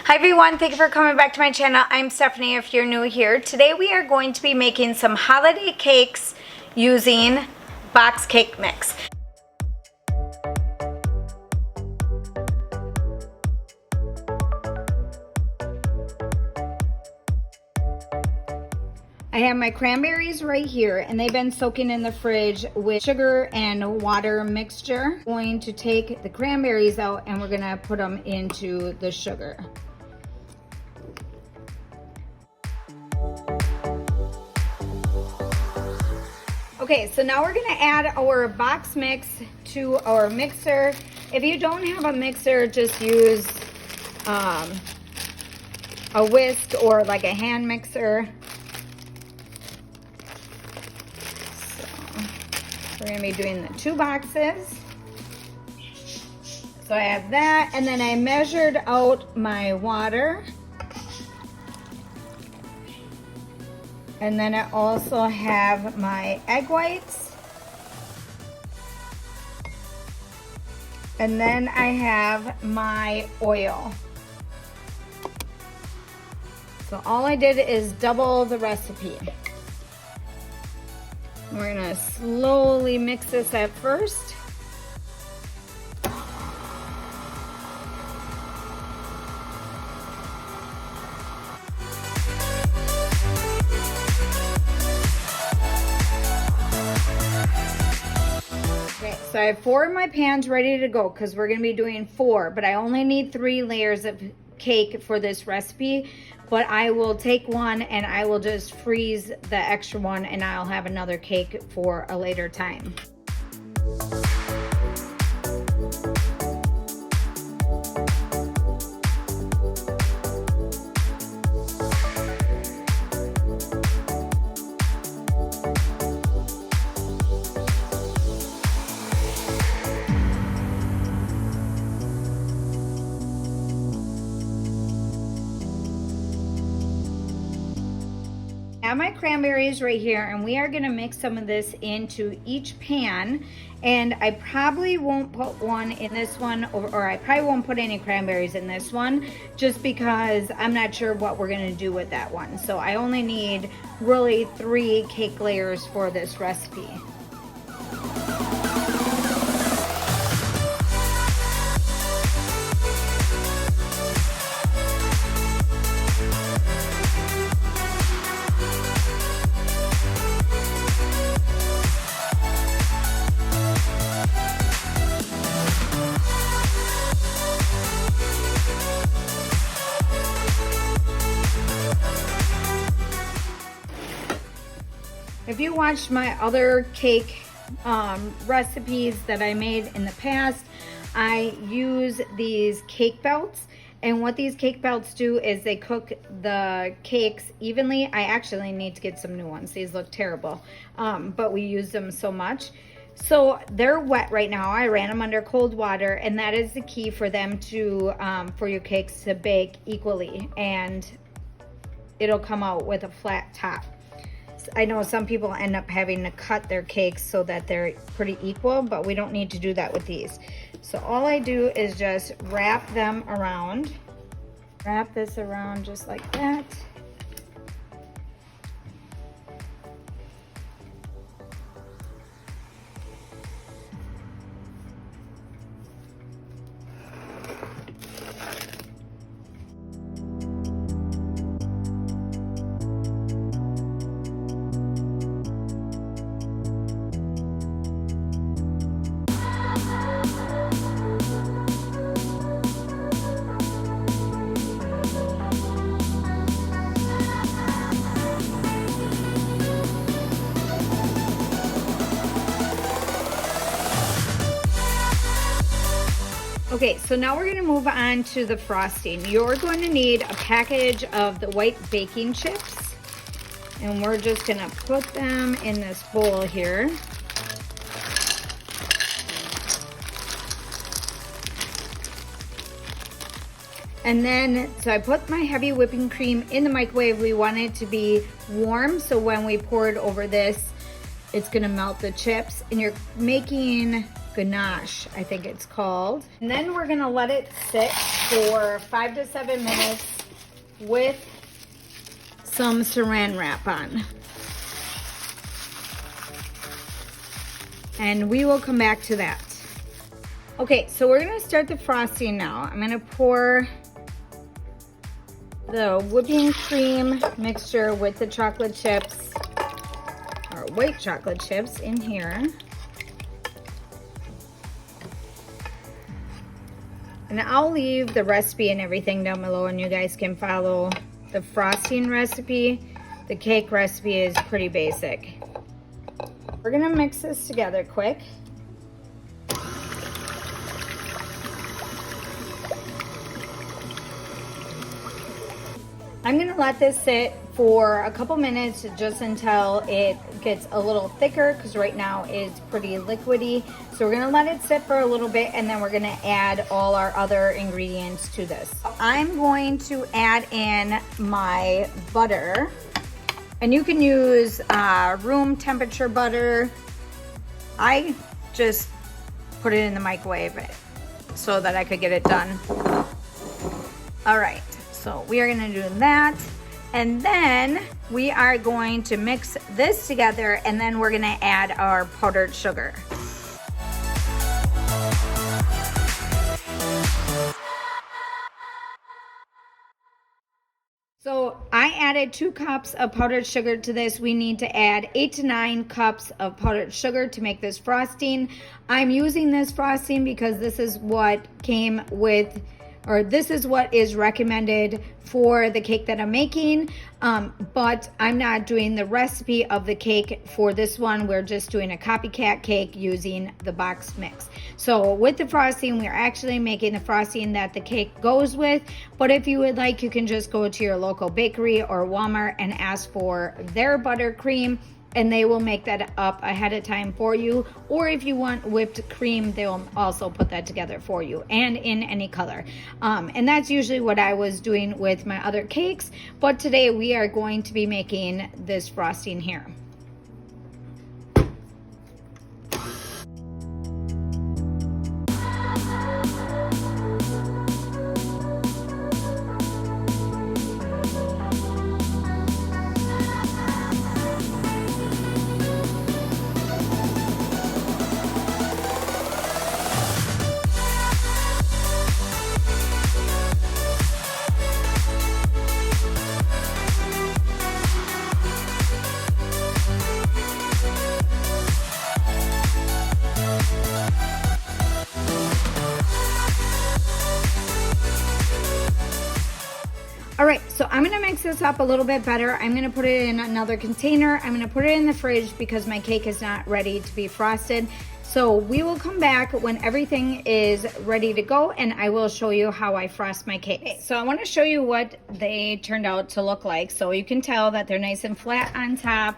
Hi everyone, thank you for coming back to my channel. I'm Stephanie if you're new here. Today we are going to be making some holiday cakes using box cake mix. I have my cranberries right here and they've been soaking in the fridge with sugar and water mixture. I'm going to take the cranberries out and we're gonna put them into the sugar. Okay, so now we're gonna add our box mix to our mixer. If you don't have a mixer, just use a whisk or like a hand mixer. So we're gonna be doing the 2 boxes. So I have that, and then I measured out my water. And then I also have my egg whites. And then I have my oil. So all I did is double the recipe. We're gonna slowly mix this at first. So I have 4 in my pans ready to go because we're going to be doing 4, but I only need 3 layers of cake for this recipe. But I will take one and I will just freeze the extra one and I'll have another cake for a later time. I have my cranberries right here and we are going to mix some of this into each pan, and I probably won't put one in this one, or I probably won't put any cranberries in this one just because I'm not sure what we're going to do with that one. So I only need really 3 cake layers for this recipe. If you watched my other cake recipes that I made in the past, I use these cake belts, and what these cake belts do is they cook the cakes evenly. I actually need to get some new ones. These look terrible, but we use them so much. So they're wet right now. I ran them under cold water, and that is the key for them to, for your cakes to bake equally, and it'll come out with a flat top. I know some people end up having to cut their cakes so that they're pretty equal, but we don't need to do that with these. So all I do is just wrap them around. Wrap this around just like that. Okay, so now we're gonna move on to the frosting. You're going to need a package of the white baking chips, and we're just gonna put them in this bowl here. And then, so I put my heavy whipping cream in the microwave. We want it to be warm, so when we pour it over this, it's gonna melt the chips. And you're making ganache, I think it's called. And then we're gonna let it sit for 5 to 7 minutes with some saran wrap on. And we will come back to that. Okay, so we're gonna start the frosting now. I'm gonna pour the whipping cream mixture with the chocolate chips, or white chocolate chips, in here. And I'll leave the recipe and everything down below, and you guys can follow the frosting recipe. The cake recipe is pretty basic. We're gonna mix this together quick. I'm gonna let this sit for a couple minutes just until it gets a little thicker, because right now it's pretty liquidy. So we're gonna let it sit for a little bit, and then we're gonna add all our other ingredients to this. I'm going to add in my butter, and you can use room temperature butter. I just put it in the microwave so that I could get it done. All right. So we are gonna do that, and then we are going to mix this together, and then we're gonna add our powdered sugar. So I added 2 cups of powdered sugar to this. We need to add 8 to 9 cups of powdered sugar to make this frosting. I'm using this frosting because this is what came with, or this is what is recommended for the cake that I'm making, but I'm not doing the recipe of the cake for this one. We're just doing a copycat cake using the box mix. So with the frosting, we're actually making the frosting that the cake goes with, but if you would like, you can just go to your local bakery or Walmart and ask for their buttercream, and they will make that up ahead of time for you. Or if you want whipped cream, they will also put that together for you, and in any color. And that's usually what I was doing with my other cakes, but today we are going to be making this frosting here. All right, so I'm gonna mix this up a little bit better. I'm gonna put it in another container. I'm gonna put it in the fridge because my cake is not ready to be frosted. So we will come back when everything is ready to go, and I will show you how I frost my cake. Okay, so I wanna show you what they turned out to look like. So you can tell that they're nice and flat on top,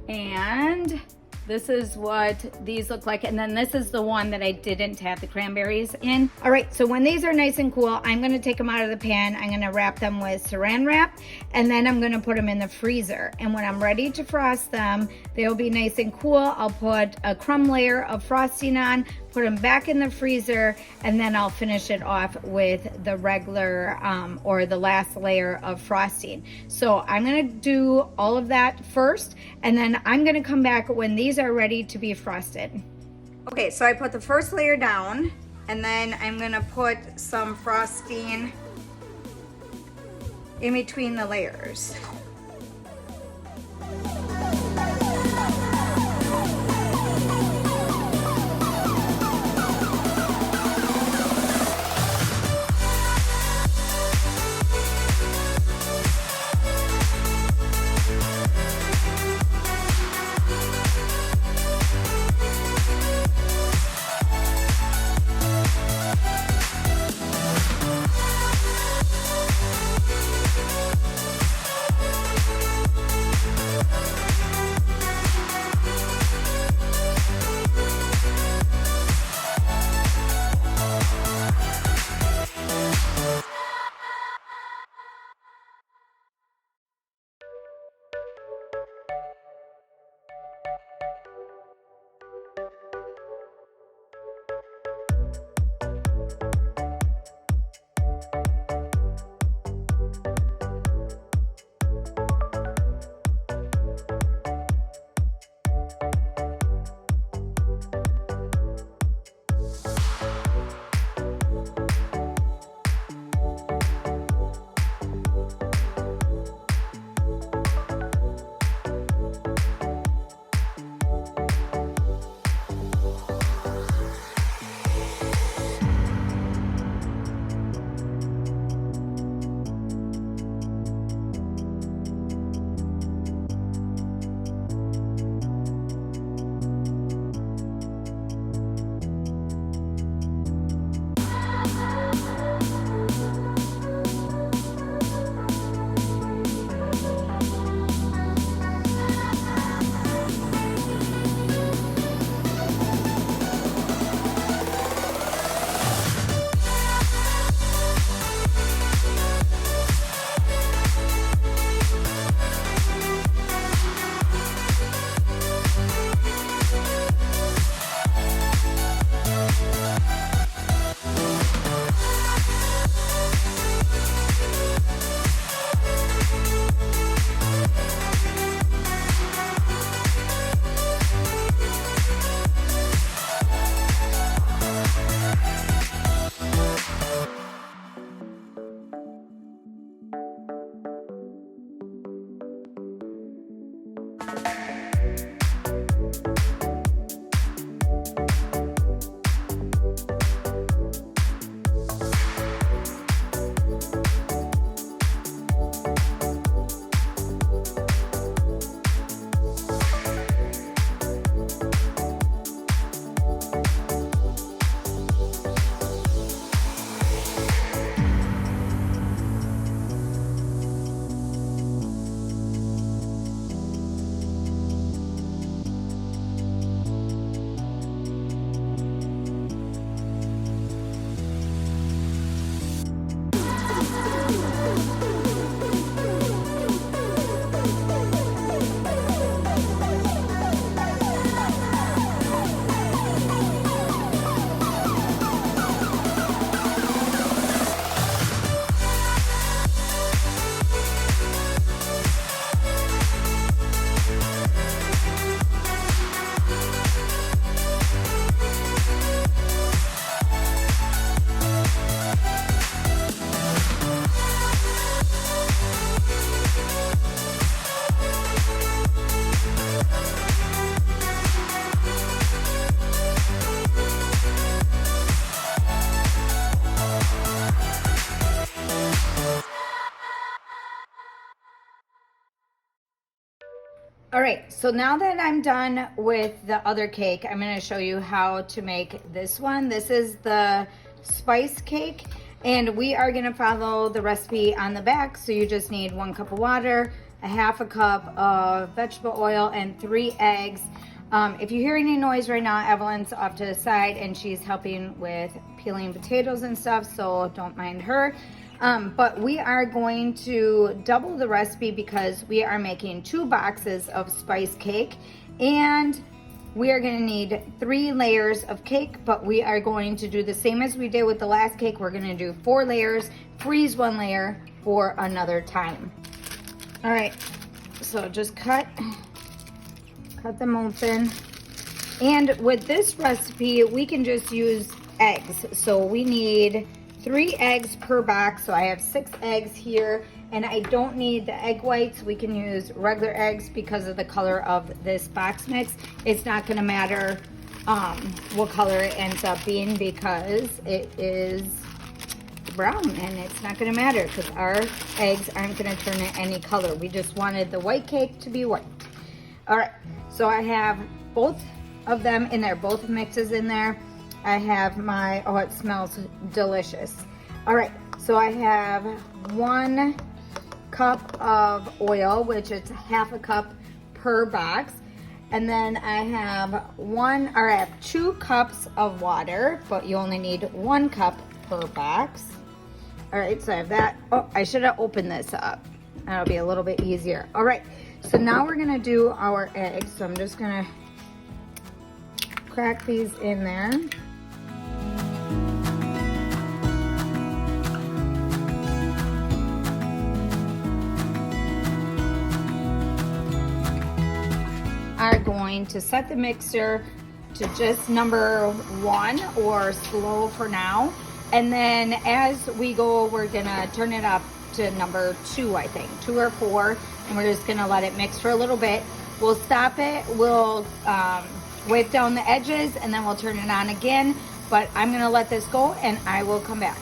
and this is what these look like, and then this is the one that I didn't have the cranberries in. All right, so when these are nice and cool, I'm gonna take them out of the pan. I'm gonna wrap them with saran wrap, and then I'm gonna put them in the freezer. And when I'm ready to frost them, they'll be nice and cool. I'll put a crumb layer of frosting on, put them back in the freezer, and then I'll finish it off with the regular or the last layer of frosting. So I'm gonna do all of that first, and then I'm gonna come back when these are ready to be frosted. Okay, so I put the first layer down, and then I'm gonna put some frosting in between the layers. All right, so now that I'm done with the other cake, I'm gonna show you how to make this one. This is the spice cake, and we are gonna follow the recipe on the back. So you just need 1 cup of water, a half a cup of vegetable oil, and 3 eggs. If you hear any noise right now, Evelyn's off to the side and she's helping with peeling potatoes and stuff, so don't mind her. But we are going to double the recipe because we are making 2 boxes of spice cake, and we are going to need 3 layers of cake, but we are going to do the same as we did with the last cake. We're going to do 4 layers, freeze 1 layer for another time. All right, so just cut them open. And with this recipe, we can just use eggs. So we need 3 eggs per box, so I have 6 eggs here, and I don't need the egg whites. We can use regular eggs because of the color of this box mix. It's not gonna matter what color it ends up being because it is brown, and it's not gonna matter because our eggs aren't gonna turn in any color. We just wanted the white cake to be white. All right, so I have both of them in there, both mixes in there. I have my, oh, it smells delicious. All right, so I have 1 cup of oil, which is half a cup per box. And then I have 2 cups of water, but you only need 1 cup per box. All right, so I have that. Oh, I should have opened this up. That'll be a little bit easier. All right, so now we're gonna do our eggs. So I'm just gonna crack these in there. Are going to set the mixer to just number 1 or slow for now, and then as we go we're gonna turn it up to number 2, I think 2 or 4, and we're just gonna let it mix for a little bit. We'll stop it, we'll wipe down the edges, and then we'll turn it on again, but I'm gonna let this go and I will come back.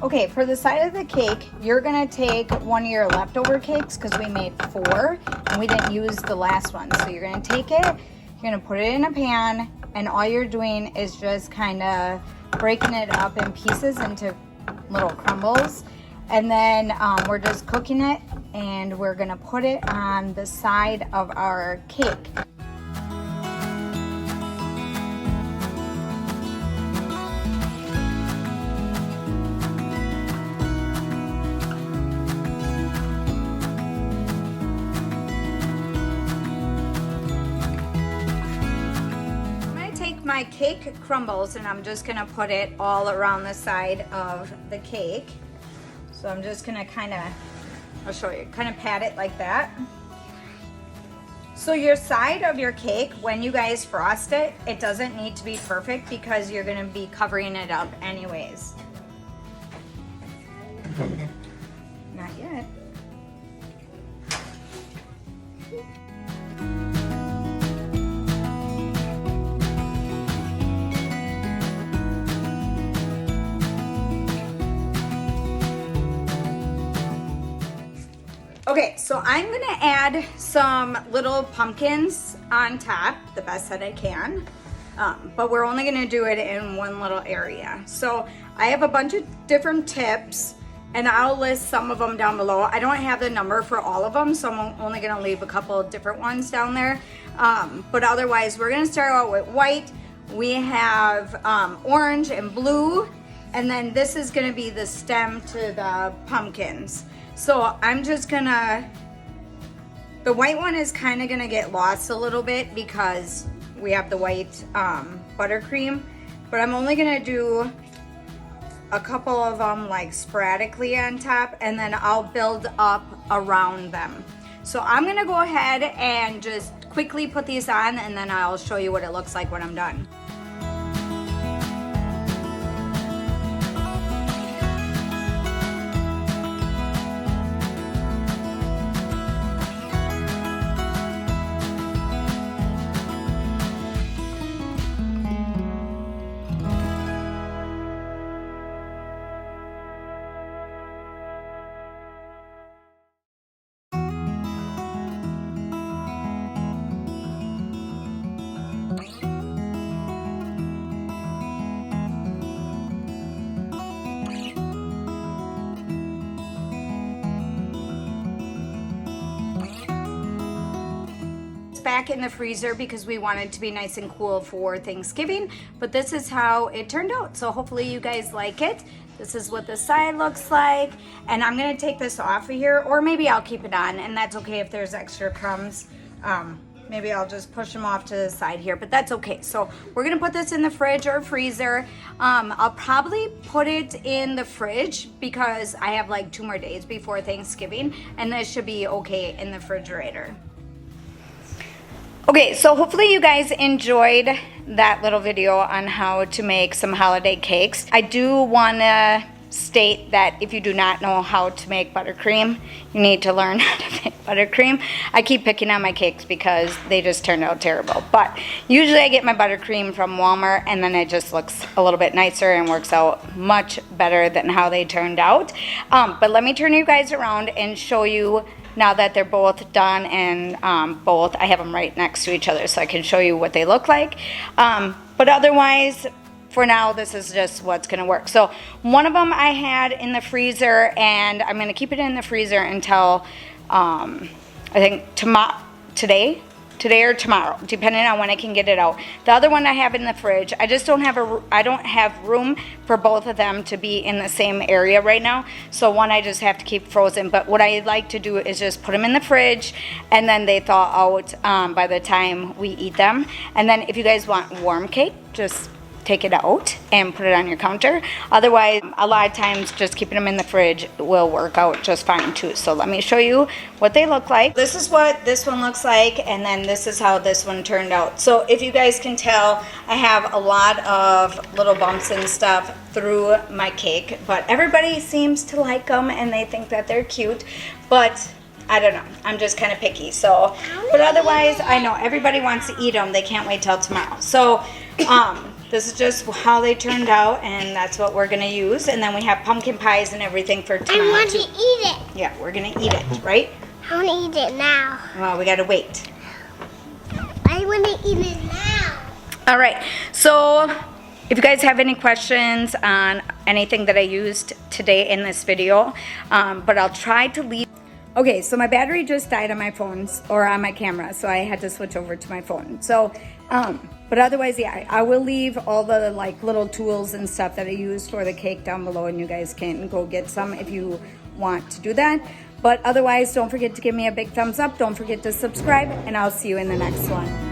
Okay, for the side of the cake, you're gonna take one of your leftover cakes because we made 4 and we didn't use the last one. So you're gonna take it, you're gonna put it in a pan, and all you're doing is just kind of breaking it up in pieces into little crumbles. And then we're just cooking it, and we're gonna put it on the side of our cake. My cake crumbles, and I'm just gonna put it all around the side of the cake. So I'm just gonna I'll show you, kind of pat it like that. So your side of your cake, when you guys frost it, it doesn't need to be perfect because you're gonna be covering it up anyways. Not yet. Okay, so I'm gonna add some little pumpkins on top, the best that I can, but we're only gonna do it in one little area. So I have a bunch of different tips, and I'll list some of them down below. I don't have the number for all of them, so I'm only gonna leave a couple of different ones down there. But otherwise, we're gonna start out with white. We have orange and blue, and then this is gonna be the stem to the pumpkins. So I'm just gonna, the white one is kind of gonna get lost a little bit because we have the white buttercream, but I'm only gonna do a couple of them like sporadically on top, and then I'll build up around them. So I'm gonna go ahead and just quickly put these on, and then I'll show you what it looks like when I'm done. Back in the freezer because we wanted to be nice and cool for Thanksgiving, but this is how it turned out. So hopefully you guys like it. This is what the side looks like, and I'm gonna take this off of here, or maybe I'll keep it on, and that's okay if there's extra crumbs. Maybe I'll just push them off to the side here, but that's okay. So we're gonna put this in the fridge or freezer. I'll probably put it in the fridge because I have like 2 more days before Thanksgiving, and this should be okay in the refrigerator. Okay, so hopefully you guys enjoyed that little video on how to make some holiday cakes. I do want to state that if you do not know how to make buttercream, you need to learn how to make buttercream. I keep picking on my cakes because they just turned out terrible. But usually I get my buttercream from Walmart, and then it just looks a little bit nicer and works out much better than how they turned out. But let me turn you guys around and show you now that they're both done, and I have them right next to each other so I can show you what they look like. But otherwise, for now, this is just what's gonna work. So one of them I had in the freezer, and I'm gonna keep it in the freezer until I think today or tomorrow, depending on when I can get it out. The other one I have in the fridge. I just don't have room for both of them to be in the same area right now. So one I just have to keep frozen. But what I like to do is just put them in the fridge, and then they thaw out by the time we eat them. And then if you guys want warm cake, just take it out and put it on your counter. Otherwise, a lot of times just keeping them in the fridge will work out just fine too. So let me show you what they look like. This is what this one looks like, and then this is how this one turned out. So if you guys can tell, I have a lot of little bumps and stuff through my cake, but everybody seems to like them and they think that they're cute, but I don't know, I'm just kind of picky. So, but otherwise, I know everybody wants to eat them. They can't wait till tomorrow. So this is just how they turned out, and that's what we're gonna use. And then we have pumpkin pies and everything for tomorrow. I want to too. eat it. Yeah, we're gonna eat it, right? I want to eat it now. Well, we gotta wait. I want to eat it now. All right, so if you guys have any questions on anything that I used today in this video, but I'll try to leave. Okay, so my battery just died on my phone, or on my camera, so I had to switch over to my phone. So, but otherwise, yeah, I will leave all the like little tools and stuff that I use for the cake down below, and you guys can go get some if you want to do that. But otherwise, don't forget to give me a big thumbs up. Don't forget to subscribe, and I'll see you in the next one.